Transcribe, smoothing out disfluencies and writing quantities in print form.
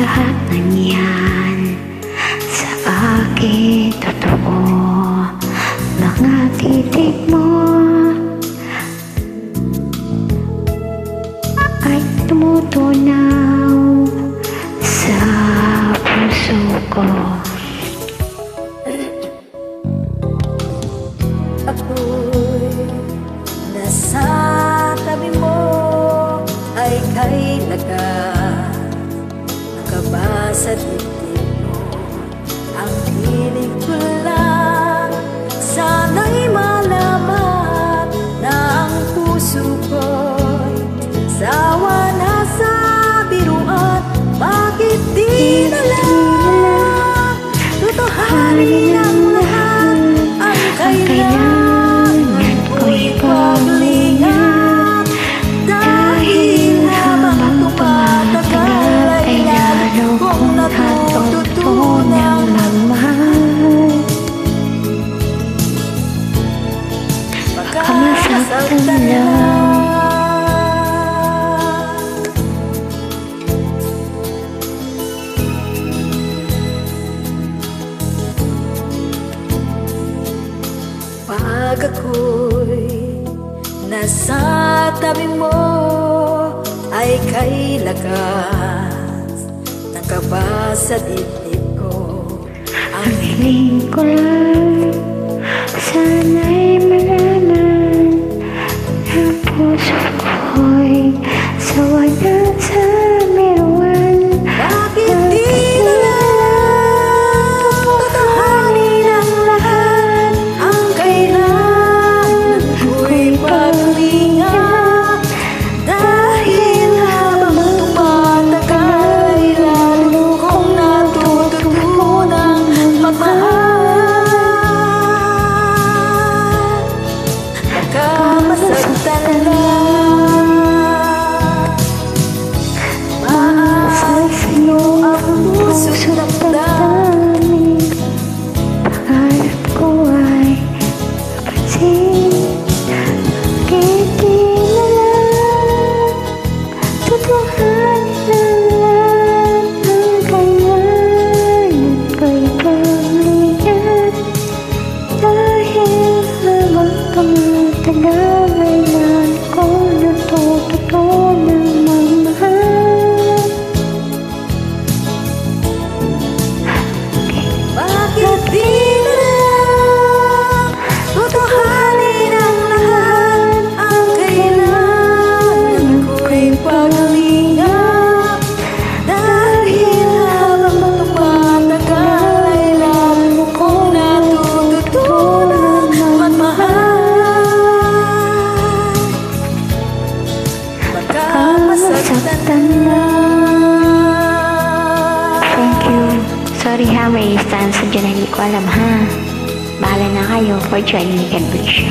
lahat ng yan sa akin totoo. Mga titig mo ay tumutunaw sa puso ko. Ako'y nasa tabi mo ay kailagan. Nakabasa dibdib mo ang hilig ko lang. Sana'y malaman na ang puso ko'y sawa na sa biruan. Bakit di na lang tutuhanin ang lahat ang kailangan ko'y paglingat? Dahil habang tumatagal ay lalo kong natututunang magmahal. Baka masaktan lang. Pag ako'y nasa tabi mo ay kay lakas ng kaba sa dibdib ko. Ang hiling ko lang sana'y malaman ang puso ko'y sawa na sa biruan. Bakit di na lang tutuhanin ang lahat ang kailangan ko'y paglingat? Dahil habang tumatagal ay lalo kong natututunang magmahal. Baka masaktan lang, maaasayo ang puso't damdamin. Pangarap ko ay mapansin. Bakit di na lang tutuhanin ang lahat ng kailangan ko'y paglingat? Dahil habang tumatagal ay lalo kong natututunang magmahal. Bakit di na lang tutuhanin ang lahat ang kailangan ko'y paglingat? Dahil habang tumatagal ay lalo kong natututunang magmahal. Baka masaktan lang. Thank you. Sorry ha, may stanza dyan na hindi ko alam ha. Bahala na kayo for joining me, Ken Bridge.